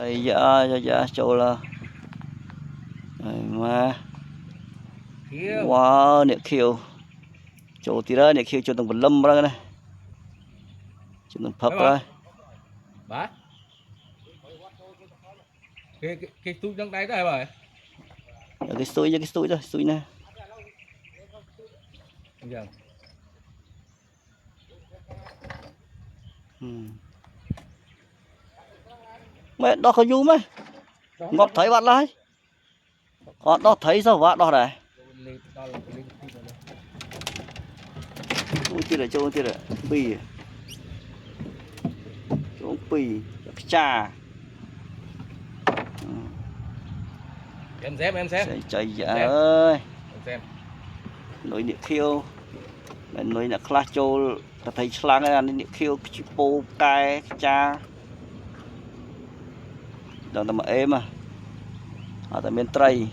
dạ chỗ là mà wow nè khiêu chỗ tí đó nè khiêu chỗ tầng lâm ra này chỗ tầng phập ra bả cái túi trong đáy đây rồi cái túi đó túi nè mẹ đó có du mấy ngọt thấy bạn lại họ đó thấy sao vợ đó này chỗ kia rồi bì chỗ bì trà em xem chạy dạ ơi xem nồi điện khiêu nồi là class châu thấy slang ăn điện khiêu chipo cay cha đang tầm êm à ở tại miền Tây